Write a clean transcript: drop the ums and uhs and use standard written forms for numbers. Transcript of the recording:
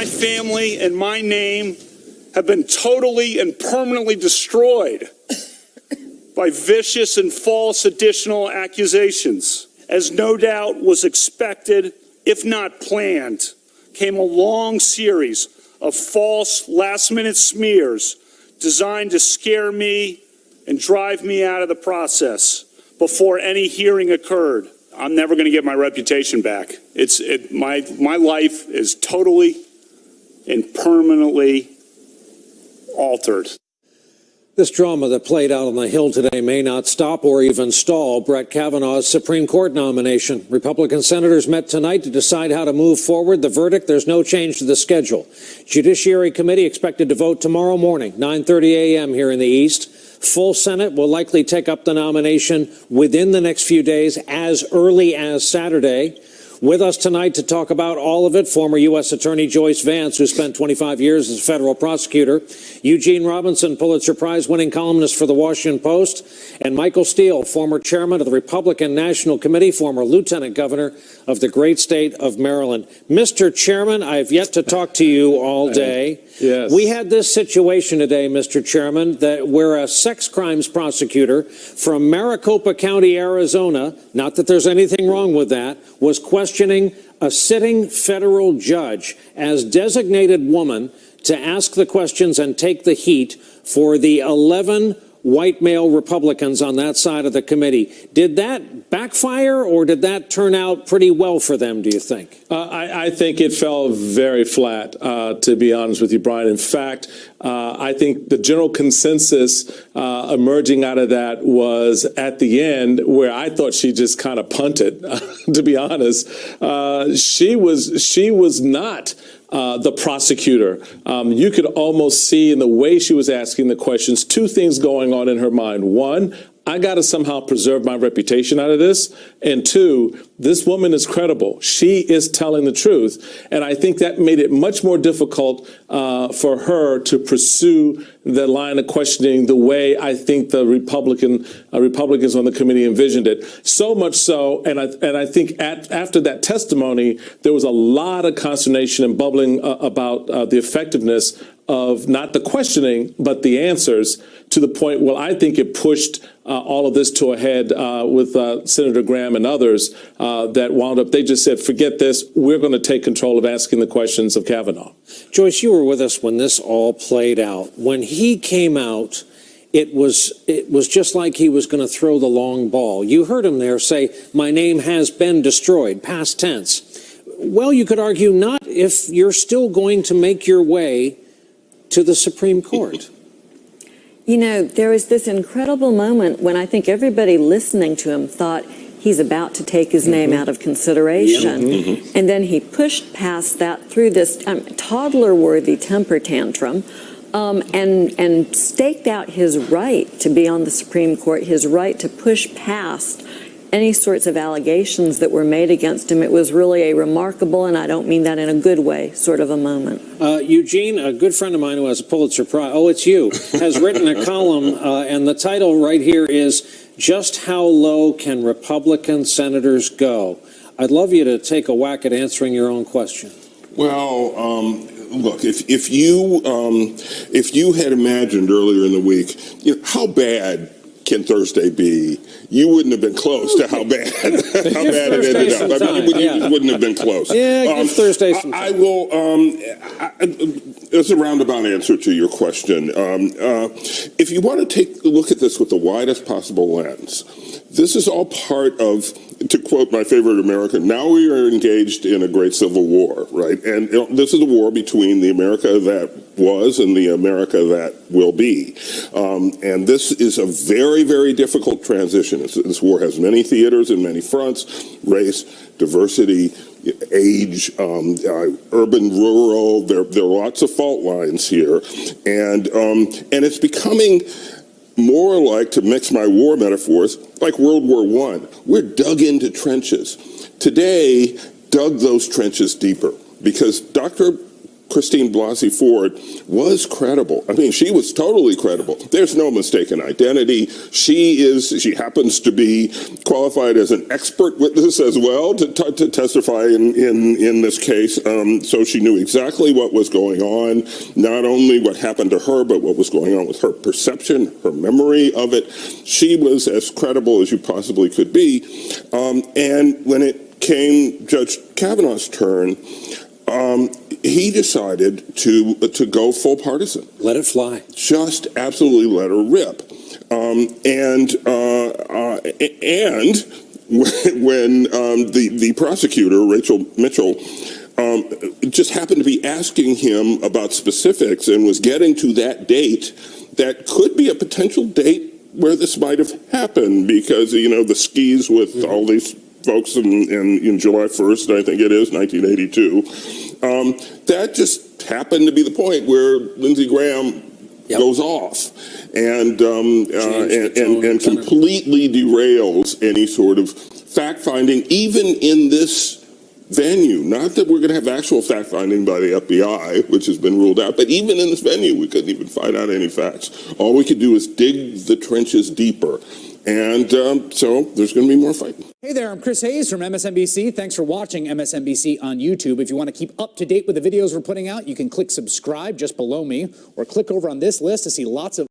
family and my name have been totally and permanently destroyed by vicious and false additional accusations. As no doubt was expected, if not planned, came a long series of false last-minute smears designed to scare me and drive me out of the process before any hearing occurred. I'm never going to get my reputation back. My life is totally and permanently altered. This drama that played out on the Hill today may not stop or even stall Brett Kavanaugh's Supreme Court nomination. Republican senators met tonight to decide how to move forward. The verdict, there's no change to the schedule. Judiciary Committee expected to vote tomorrow morning, 9:30 a.m. here in the East. Full Senate will likely take up the nomination within the next few days, as early as Saturday. With us tonight to talk about all of it, former U.S. Attorney Joyce Vance, who spent 25 years as a federal prosecutor, Eugene Robinson, Pulitzer Prize-winning columnist for The Washington Post, and Michael Steele, former chairman of the Republican National Committee, former lieutenant governor of the great state of Maryland. Mr. Chairman, I've yet to talk to you all day. Yes. We had this situation today, Mr. Chairman, where a sex crimes prosecutor from Maricopa County, Arizona, not that there's anything wrong with that, was questioning a sitting federal judge as designated woman to ask the questions and take the heat for the 11 white male Republicans on that side of the committee. Did that backfire, or did that turn out pretty well for them, do you think? I think it fell very flat, to be honest with you, Brian. In fact, I think the general consensus emerging out of that was at the end, where I thought she just kind of punted, to be honest. She was not the prosecutor. You could almost see in the way she was asking the questions, two things going on in her mind. One, I got to somehow preserve my reputation out of this. And two, this woman is credible. She is telling the truth. And I think that made it much more difficult for her to pursue the line of questioning the way I think the Republicans on the committee envisioned it. So much so, and I think after that testimony, there was a lot of consternation and bubbling about the effectiveness of not the questioning, but the answers, to the point where I think it pushed all of this to a head with Senator Graham and others that wound up, they just said, forget this, we're going to take control of asking the questions of Kavanaugh. Joyce, you were with us when this all played out. When he came out, it was just like he was going to throw the long ball. You heard him there say, my name has been destroyed, past tense. Well, you could argue not if you're still going to make your way to the Supreme Court. You know, there was this incredible moment when I think everybody listening to him thought he's about to take his name out of consideration. And then he pushed past that through this toddler-worthy temper tantrum and staked out his right to be on the Supreme Court, his right to push past any sorts of allegations that were made against him. It was really a remarkable, and I don't mean that in a good way, sort of a moment. Eugene, a good friend of mine who has a Pulitzer Prize, it's you, has written a column, and the title right here is, Just How Low Can Republican Senators Go? I'd love you to take a whack at answering your own question. Well, look, if you had imagined earlier in the week, how bad can Thursday be? You wouldn't have been close to how bad it ended up. I mean, you wouldn't have been close. Yeah, give Thursday some time. I will. It's a roundabout answer to your question. If you want to take a look at this with the widest possible lens, this is all part of, to quote my favorite American, now we are engaged in a great civil war, right? And this is a war between the America that was and the America that will be. And this is a very, very difficult transition. This war has many theaters and many fronts: race, diversity, age, urban, rural. There are lots of fault lines here. And it's becoming more like, to mix my war metaphors, like World War I. We're dug into trenches. Today, dug those trenches deeper, because Dr. Christine Blasey Ford was credible. I mean, she was totally credible. There's no mistaken identity. She happens to be qualified as an expert witness as well to testify in this case. So she knew exactly what was going on, not only what happened to her, but what was going on with her perception, her memory of it. She was as credible as you possibly could be. And when it came Judge Kavanaugh's turn, he decided to go full partisan. Let it fly. Just absolutely let her rip. And when the prosecutor, Rachel Mitchell, just happened to be asking him about specifics and was getting to that date that could be a potential date where this might have happened, because, you know, the skis with all these folks in July 1st, I think it is, 1982. That just happened to be the point where Lindsey Graham goes off and completely derails any sort of fact-finding, even in this venue. Not that we're going to have actual fact-finding by the FBI, which has been ruled out, but even in this venue, we couldn't even find out any facts. All we could do is dig the trenches deeper. And so there's going to be more fighting. Hey there, I'm Chris Hayes from MSNBC. Thanks for watching MSNBC on YouTube. If you want to keep up to date with the videos we're putting out, you can click subscribe just below me, or click over on this list to see lots of